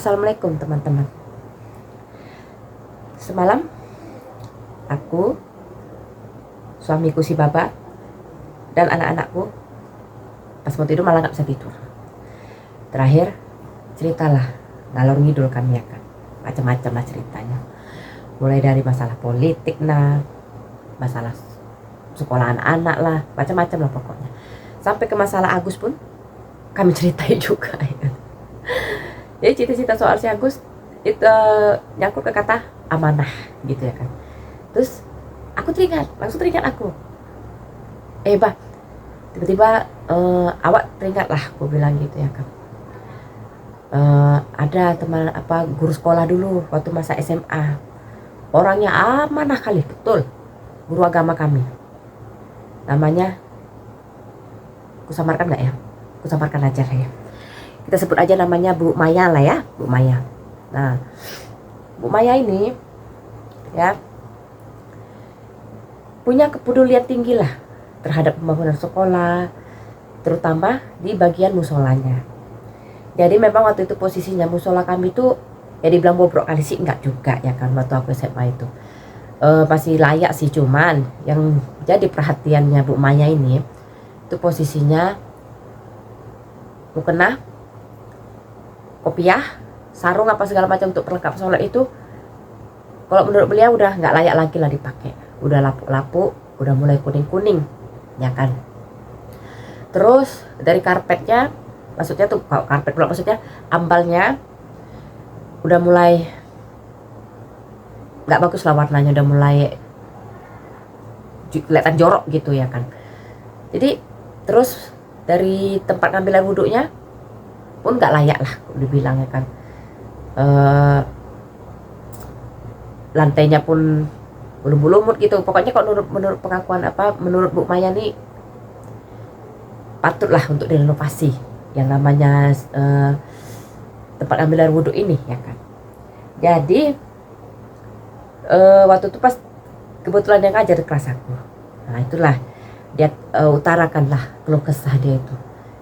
Assalamualaikum teman-teman. Semalam aku, suamiku si Baba, dan anak-anakku pas mau tidur malah gak bisa tidur. Terakhir ceritalah ngalor ngidul kami ya kan, macam-macam lah ceritanya. Mulai dari masalah politik masalah sekolah anak-anak lah, macam-macam lah pokoknya. Sampai ke masalah Agus pun kami ceritain juga ya kan. Jadi cerita-cerita soal si Agus itu nyangkut ke kata amanah gitu ya kan. Terus aku langsung teringat aku. Bah, tiba-tiba awak teringat lah, aku bilang gitu ya kan. Ada teman guru sekolah dulu waktu masa SMA. Orangnya amanah kali, betul. Guru agama kami. Namanya, aku samarkan nggak ya? Aku samarkan aja lah ya. Kita sebut aja namanya Bu Maya lah ya, Bu Maya. Nah, Bu Maya ini ya punya kepedulian tinggi lah terhadap pembangunan sekolah, terutama di bagian musolanya. Jadi memang waktu itu posisinya musola kami itu ya dibilang bobrok kali sih enggak juga ya kan, waktu aku SMA itu masih layak sih, cuman yang jadi perhatiannya Bu Maya ini itu posisinya mukena, kopiah, sarung apa segala macam untuk pelengkap sholat itu kalau menurut beliau udah nggak layak lagi lah dipakai, udah lapuk-lapuk, udah mulai kuning-kuning ya kan. Terus dari karpetnya, maksudnya tuh kalau karpet pula maksudnya ambalnya udah mulai nggak bagus lah warnanya, udah mulai kelihatan jorok gitu ya kan. Jadi terus dari tempat ngambil air wuduknya pun nggak layak lah dibilang ya kan. Lantainya pun lumut gitu. Pokoknya kok menurut pengakuan menurut Bu Maya nih patutlah untuk direnovasi yang namanya tempat ambil air wuduk ini ya kan. Jadi waktu itu pas kebetulan yang ngajar di kelas aku, nah itulah dia utarakan lah keluh kesah dia itu.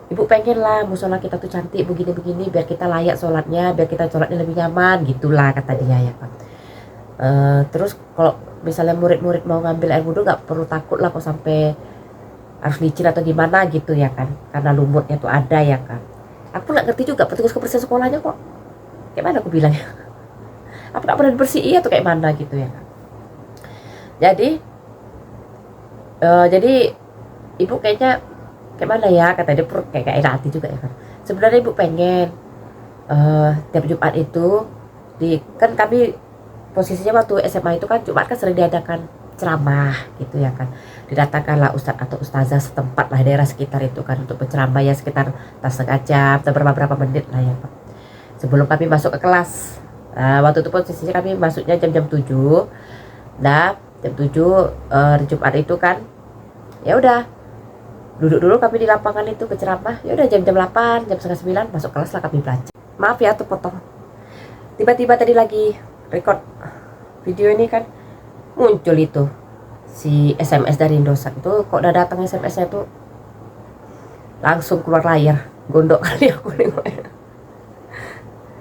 Ibu pengen lah musola kita tuh cantik begini-begini biar kita layak sholatnya, biar kita sholatnya lebih nyaman gitulah kata dia ya kan. Terus kalau misalnya murid-murid mau ngambil air wudhu gak perlu takut lah kok sampai harus licin atau gimana gitu ya kan, karena lumutnya tuh ada ya kan. Aku gak ngerti juga petugas kebersihan sekolahnya kok kayak mana aku bilangnya. Apa gak pernah dibersihin atau kayak mana gitu ya kan. Jadi ibu kayaknya kayak mana ya kata dia, kayak enak hati juga ya kan. Sebenarnya ibu pengen tiap Jumat itu kan kami posisinya waktu SMA itu kan Jumat kan sering diadakan ceramah gitu ya kan. Didatangkanlah ustadz atau ustazah setempat lah daerah sekitar itu kan untuk berceramah ya sekitar setengah jam atau berapa menit lah ya Pak. Sebelum kami masuk ke kelas. Waktu itu posisinya kami masuknya jam 7. Nah, jam 7 di Jumat itu kan ya udah duduk dulu kami di lapangan itu berceramah. Ya udah jam 8, jam setengah 9 masuk kelas lah kami belajar. Maaf ya tuh potong. Tiba-tiba tadi lagi record video ini kan muncul itu si SMS dari Indosat itu, kok udah datang SMS-nya tuh langsung keluar layar, gondok kali aku nengoknya.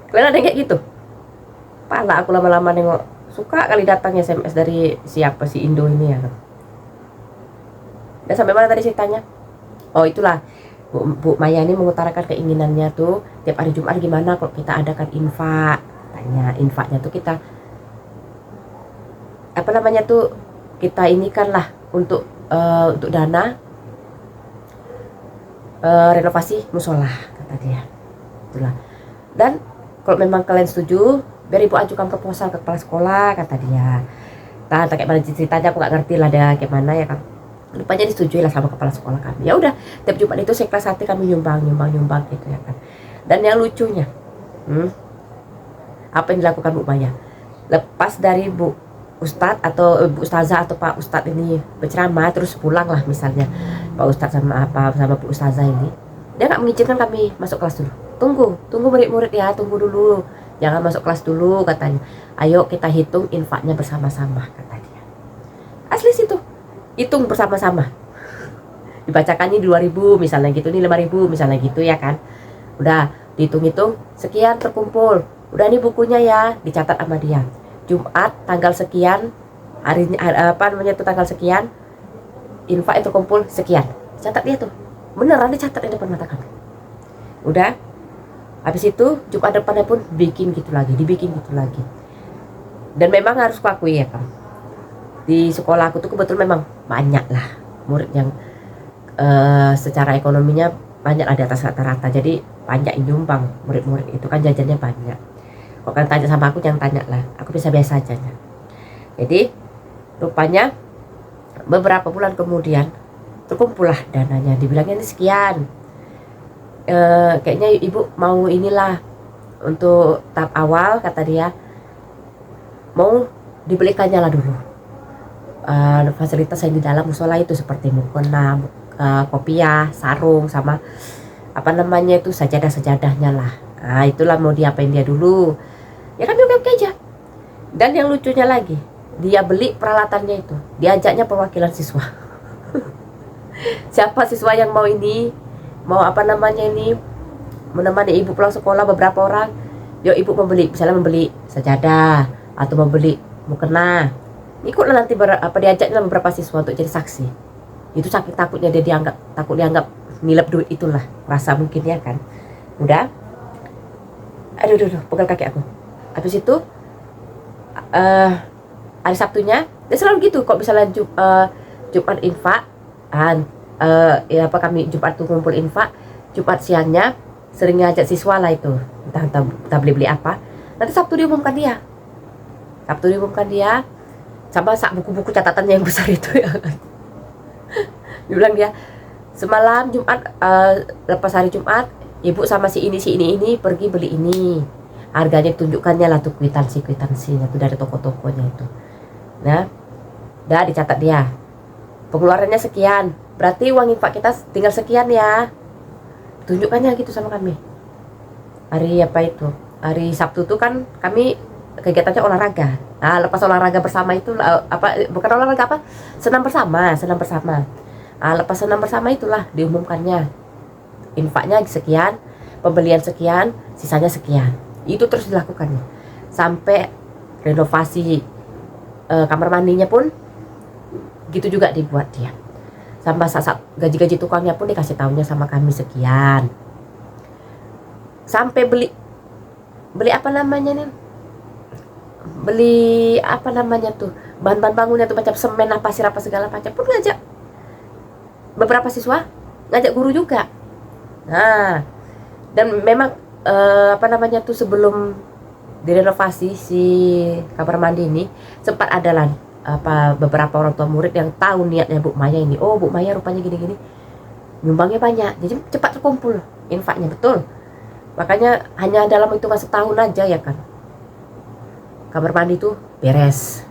Kalian ada kayak gitu? Pala aku lama-lama nengok, suka kali datang SMS dari siapa si Indo ini ya kan. Dan sampai mana tadi ceritanya? Oh itulah Bu Maya ini mengutarakan keinginannya tuh tiap hari Jumat gimana kalau kita adakan infak. Tanya infaknya tuh kita kita inikan lah untuk dana renovasi musola kata dia. Itulah. Dan kalau memang kalian setuju biar ibu ajukan proposal ke kepala sekolah kata dia. Nah kayak mana ceritanya aku nggak ngerti lah dia kayak mana ya kan. Rupanya disetujui lah sama kepala sekolah kami. Ya udah tiap Jumat itu saya kelas 1 kami nyumbang gitu ya kan. Dan yang lucunya apa yang dilakukan Bu Maya lepas dari Bu Ustadz atau Bu Ustazah atau Pak Ustadz ini berceramah terus pulang lah misalnya Pak Ustadz sama Bu Ustazah ini, dia nggak mengizinkan kami masuk kelas dulu. Tunggu murid-murid ya, tunggu dulu, jangan masuk kelas dulu katanya. Ayo kita hitung infaknya bersama-sama kata dia. Asli situ hitung bersama-sama, dibacakannya 2.000 misalnya gitu, nih 5.000 misalnya gitu ya kan. Udah dihitung-hitung sekian terkumpul, Udah nih bukunya ya, dicatat sama dia. Jumat tanggal sekian, harinya apa namanya tuh tanggal sekian, infak itu kumpul sekian. Catat dia tuh. Beneran dicatat di depan mata kami. Udah. Habis itu Jumat depannya pun bikin gitu lagi, dibikin gitu lagi. Dan memang harus kuakui ya kan, di sekolah aku tuh kebetulan memang banyak lah murid yang secara ekonominya banyak lah di atas rata-rata, jadi banyak yang nyumbang murid-murid itu kan jajannya banyak. Kok kan tanya sama aku, jangan tanya lah, aku biasa-biasa aja ya. Jadi rupanya beberapa bulan kemudian terkumpul lah dananya, dibilangnya ini sekian, kayaknya ibu mau inilah untuk tahap awal, kata dia mau dibelikannya lah dulu fasilitas yang di dalam musola itu seperti mukena, kopiah, sarung, sama apa namanya itu sajadah-sajadahnya lah. Nah itulah mau diapain dia dulu. Ya kan oke aja. Dan yang lucunya lagi, dia beli peralatannya itu, diajaknya perwakilan siswa. Siapa siswa yang mau ini, mau apa namanya ini, menemani ibu pulang sekolah beberapa orang, yuk ibu membeli, misalnya membeli sajadah atau membeli mukena, ikutlah nanti diajaknya beberapa siswa untuk jadi saksi. Itu saking takutnya dia takut dianggap nilep duit itulah, rasa mungkin ya kan. Udah, aduh pegal kaki aku. Habis itu hari Sabtunya dia selalu gitu, kok misalnya Jumat infak, ya apa kami Jumat tuh ngumpul infak, Jumat siangnya sering ngajak siswa lah itu, entah beli apa. Nanti Sabtu diumumkan dia sama sak buku-buku catatannya yang besar itu ya kan. Dia bilang dia semalam Jumat, lepas hari Jumat ibu sama si ini pergi beli ini, harganya tunjukkannya lah tuh kwitansinya tuh dari toko-tokonya itu. Nah udah dicatat dia, pengeluarannya sekian, berarti uang infak kita tinggal sekian ya, tunjukkannya gitu sama kami. Hari apa itu, hari Sabtu tuh kan kami kegiatannya olahraga. Nah lepas olahraga bersama itu bukan olahraga apa, senam bersama. Nah lepas senam bersama itulah diumumkannya infaknya sekian, pembelian sekian, sisanya sekian. Itu terus dilakukannya sampai renovasi kamar mandinya pun gitu juga dibuat dia. Sampai saat gaji tukangnya pun dikasih tahunya sama kami sekian. Sampai beli apa namanya nih, beli apa namanya tuh bahan-bahan bangunnya tuh macam semen apa pasir apa segala macam pun ngajak beberapa siswa, ngajak guru juga. Nah dan memang apa namanya tuh sebelum direnovasi si kamar mandi ini sempat ada lah beberapa orang tua murid yang tahu niatnya Bu Maya ini, oh Bu Maya rupanya gini-gini, nyumbangnya banyak, jadi cepat terkumpul infaknya. Betul, makanya hanya dalam hitungan setahun aja ya kan, kamar mandi itu beres,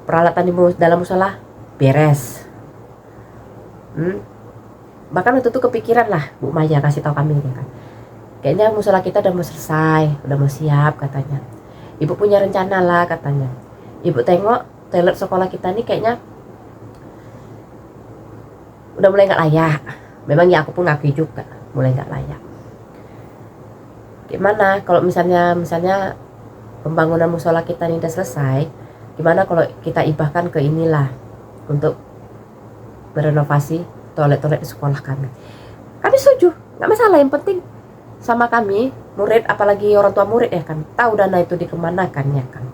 peralatan di dalam musola beres. Bahkan waktu itu kepikiran lah Bu Maya kasih tahu kami ya kan, kayaknya musola kita udah mau selesai, udah mau siap katanya. Ibu punya rencana lah katanya. Ibu tengok toilet sekolah kita nih kayaknya udah mulai nggak layak. Memang ya aku pun ngakui juga mulai nggak layak. Gimana kalau misalnya pembangunan musola kita ini udah selesai, gimana kalau kita ibahkan ke inilah untuk berenovasi toilet-toilet di sekolah kami. Kami setuju, nggak masalah, yang penting sama kami murid, apalagi orang tua murid ya kan, tahu dana itu dikemanakan ya kan,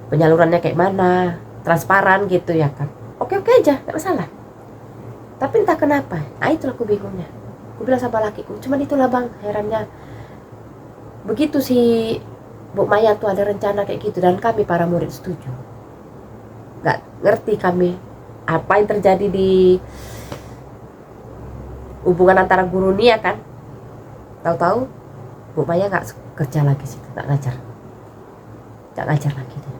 penyalurannya kayak mana, transparan gitu ya kan. Oke aja, nggak masalah. Tapi entah kenapa, itulah aku bingungnya. Aku bilang sama lakiku, cuman itulah bang, herannya begitu si Bu Maya tuh ada rencana kayak gitu dan kami para murid setuju. Nggak ngerti kami apa yang terjadi di hubungan antara guru nih ya kan. Tahu-tahu Bu Maya nggak kerja lagi sih, nggak ngajar lagi dia.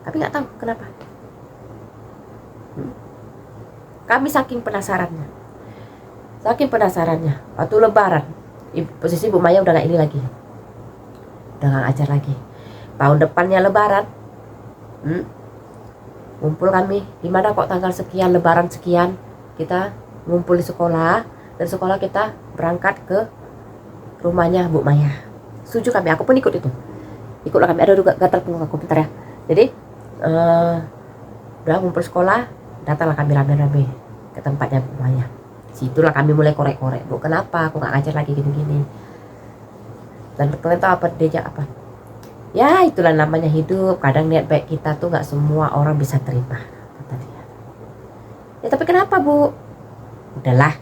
Tapi nggak tahu kenapa. Kami saking penasarannya waktu Lebaran, posisi Bu Maya udah nggak ini lagi, udah nggak ngajar lagi. Tahun depannya Lebaran, ngumpul kami, gimana kok tanggal sekian Lebaran sekian kita ngumpul di sekolah, dan sekolah kita berangkat ke rumahnya Bu Maya. setuju kami, aku pun ikutlah kami. Ada juga gatal punggung aku bentar ya. Jadi udah ngumpul sekolah, datanglah kami rame-rame ke tempatnya Bu Maya. Situlah kami mulai korek-korek, Bu kenapa aku nggak ngajar lagi gini-gini. Dan kalian tahu apa diajak apa? Ya itulah namanya hidup, kadang niat baik kita tuh nggak semua orang bisa terima, kata dia. Ya tapi kenapa Bu? Udahlah,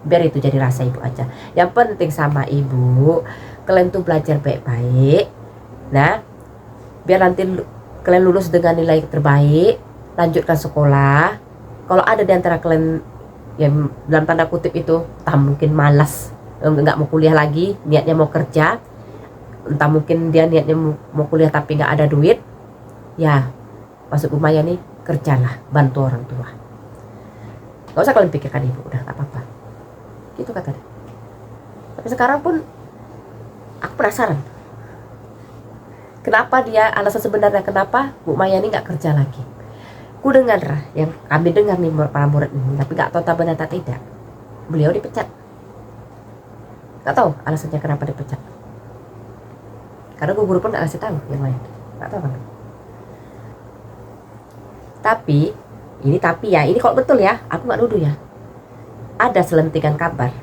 biar itu jadi rasa ibu aja. Yang penting sama ibu, kalian tuh belajar baik-baik. Nah, biar nanti kalian lulus dengan nilai terbaik, lanjutkan sekolah. Kalau ada di antara kalian yang dalam tanda kutip itu, entah mungkin malas, nggak mau kuliah lagi, niatnya mau kerja, entah mungkin dia niatnya mau kuliah tapi nggak ada duit, ya masuk Bu Maya nih, kerjalah, bantu orang tua. Gak usah kalian pikirkan ibu, udah gak apa-apa. Gitu kata dia. Tapi sekarang pun aku penasaran, kenapa dia, alasan sebenarnya kenapa Bu Maya ini gak kerja lagi. Ku dengar, yang kami dengar nih para murid ini, tapi gak tahu tak benar tak tidak, beliau dipecat. Gak tahu alasannya kenapa dipecat, karena guru pun gak kasih tahu yang lain, gak tahu kan. Tapi ini kalau betul ya, aku nggak nuduh ya. Ada selentingan kabar.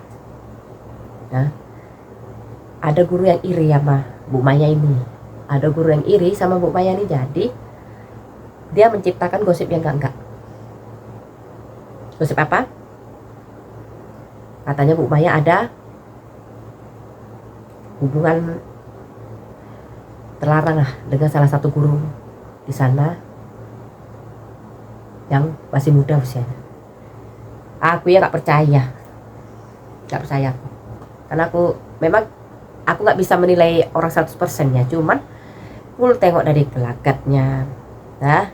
Nah, ada guru yang iri sama Bu Maya ini. Ada guru yang iri sama Bu Maya ini, jadi dia menciptakan gosip yang enggak. Gosip apa? Katanya Bu Maya ada hubungan terlarang lah dengan salah satu guru di sana yang masih muda usianya. Aku ya nggak percaya aku, karena aku nggak bisa menilai orang 100% ya, cuman aku tengok dari gelagatnya, nah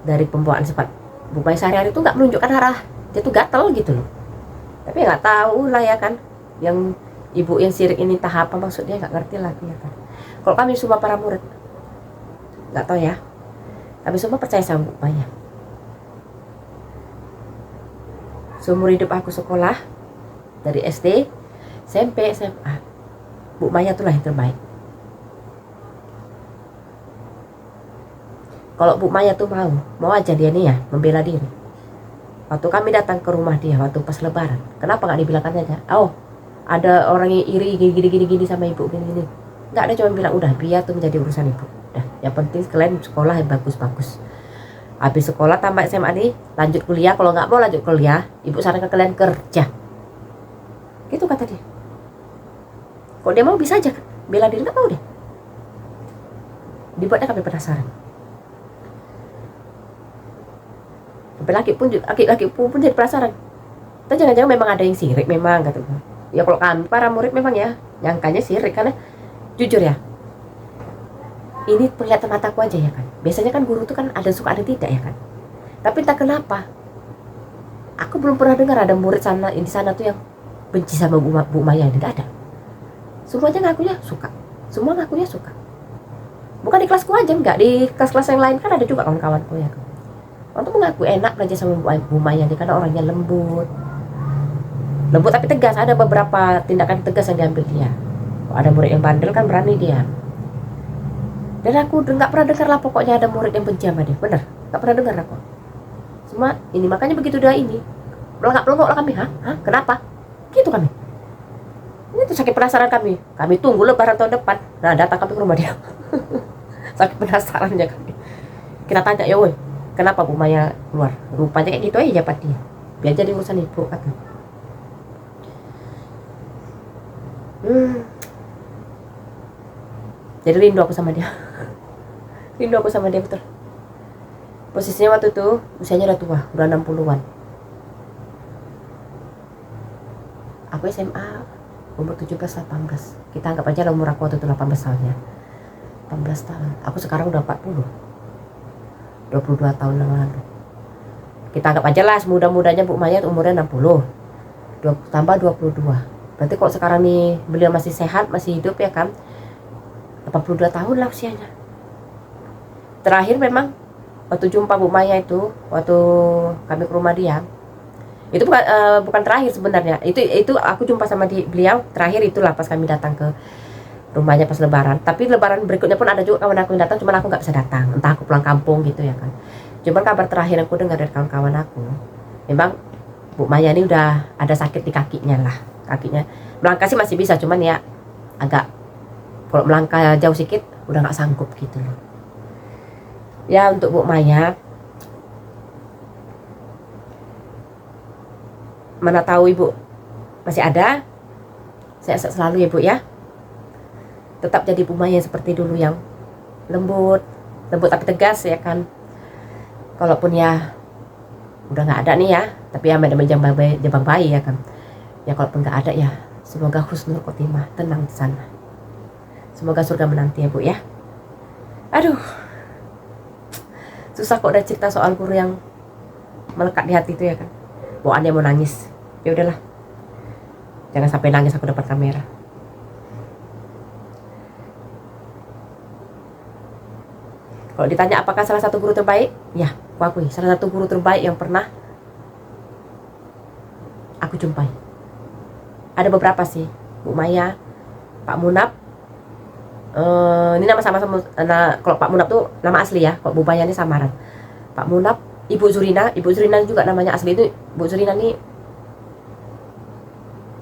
dari pembawaan sifat Bu Maya sehari-hari itu nggak menunjukkan arah dia tuh gatel gitu loh. Tapi nggak tahu lah ya kan, yang ibu yang sirik ini entah apa maksudnya, nggak ngerti lagi ya kan. Kalau kami semua para murid nggak tahu ya, kami semua percaya sama Bu Maya. Seumur hidup aku sekolah, dari SD, SMP, SMA, Bu Maya itulah yang terbaik. Kalau Bu Maya tuh mau aja dia nih ya, membela diri. Waktu kami datang ke rumah dia, waktu pas lebaran, kenapa gak dibilangkan aja, oh ada orang yang iri gini sama ibu gini. Gak ada, cuma bilang udah biar tuh menjadi urusan ibu. Udah, yang penting kalian sekolah yang bagus-bagus. Habis sekolah tamat SMA nih, lanjut kuliah. Kalau nggak mau lanjut kuliah, ibu sarankan kalian kerja. Gitu kata dia. Kalau dia mau bisa aja kan, bela diri, nggak mau deh. Dibuatnya kami penasaran. Laki-laki pun jadi penasaran. Tapi jangan-jangan memang ada yang sirik memang kata gue. Ya kalau kami para murid memang ya nyangkanya sirik, karena jujur ya, ini penglihatan mataku aja ya kan. Biasanya kan guru tuh kan ada suka ada tidak ya kan. Tapi entah kenapa, aku belum pernah dengar ada murid di sana tuh yang benci sama Bu Maya. Tidak ada. Semuanya ngakunya suka. Semua ngakunya suka. Bukan di kelasku aja, enggak, di kelas-kelas yang lain kan ada juga kawan-kawanku ya kan. Orang tuh mengaku enak belajar sama Bu Maya karena orangnya lembut tapi tegas. Ada beberapa tindakan tegas yang diambil dia. Ada murid yang bandel kan berani dia. Dan aku nggak pernah dengar lah pokoknya ada murid yang benci sama dia, bener, nggak pernah dengar aku. Semua ini makanya begitu dia ini pelongok lah kami, kenapa? Gitu kami. Ini tuh sakit penasaran kami tunggu lebaran tahun depan. Nah datang kami ke rumah dia. Sakit penasarannya kami. Kita tanya ya woi, kenapa Bu Maya keluar? Rupanya kayak gitu aja jabat dia. Biar jadi urusan ibu kata. Jadi rindu aku sama dia. Rindu aku sama dia betul. Posisinya waktu itu usianya udah tua, udah 60-an. Aku SMA umur 17-18. Kita anggap aja lah umur aku waktu itu 18 tahun ya. 18 tahun. Aku sekarang udah 40. 22 tahun yang lalu. Kita anggap aja lah semuda-mudanya Bu Maya umurnya 60. Tambah 22. Berarti kalau sekarang nih beliau masih sehat, masih hidup ya kan, 82 tahun lah usianya. Terakhir memang waktu jumpa Bu Maya itu, waktu kami ke rumah dia, itu bukan terakhir sebenarnya. Itu aku jumpa sama beliau terakhir itulah pas kami datang ke rumahnya pas lebaran. Tapi lebaran berikutnya pun ada juga kawan aku yang datang, cuman aku nggak bisa datang, entah aku pulang kampung gitu ya kan. Cuman kabar terakhir aku dengar dari kawan-kawan aku, memang Bu Maya ini udah ada sakit di kakinya lah. Kakinya melangkah sih masih bisa, cuman ya agak, kalau melangkah jauh sedikit udah nggak sanggup gitu loh. Ya untuk Bu Maya, mana tahu ibu masih ada, sehat selalu ya Bu ya. Tetap jadi Bu Maya seperti dulu, yang lembut tapi tegas ya kan. Kalaupun ya udah nggak ada nih ya, tapi ya madam jambang bayi ya kan. Ya kalaupun nggak ada ya, semoga husnul khotimah, tenang di sana. Semoga surga menanti ya Bu ya. Aduh, susah kok udah cerita soal guru yang melekat di hati itu ya kan. Bawaannya mau nangis. Ya udahlah, jangan sampai nangis aku depan kamera. Kalau ditanya apakah salah satu guru terbaik, ya aku akui salah satu guru terbaik yang pernah aku jumpai. Ada beberapa sih, Bu Maya, Pak Munab. Ini nama sama-sama. Nah, kalau Pak Munab tuh nama asli ya, kalau Bu Maya ini samaran. Pak Munab, Ibu Zurina juga namanya asli itu. Bu Zurina ini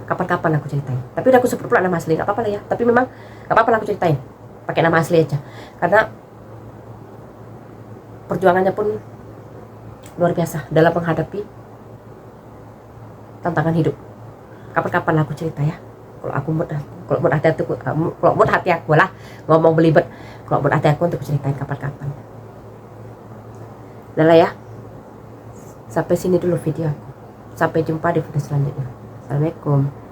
kapan-kapan aku ceritain. Tapi udah aku sebut pula nama asli, nggak apa-apa lah ya. Tapi memang nggak apa-apa lah aku ceritain, pakai nama asli aja. Karena perjuangannya pun luar biasa dalam menghadapi tantangan hidup. Kapan-kapan lah aku cerita ya. Kalau mood hati aku lah ngomong belibet. Kalau mood hati aku untuk ceritain kapan-kapan. Udah lah ya. Sampai sini dulu video aku. Sampai jumpa di video selanjutnya. Assalamualaikum.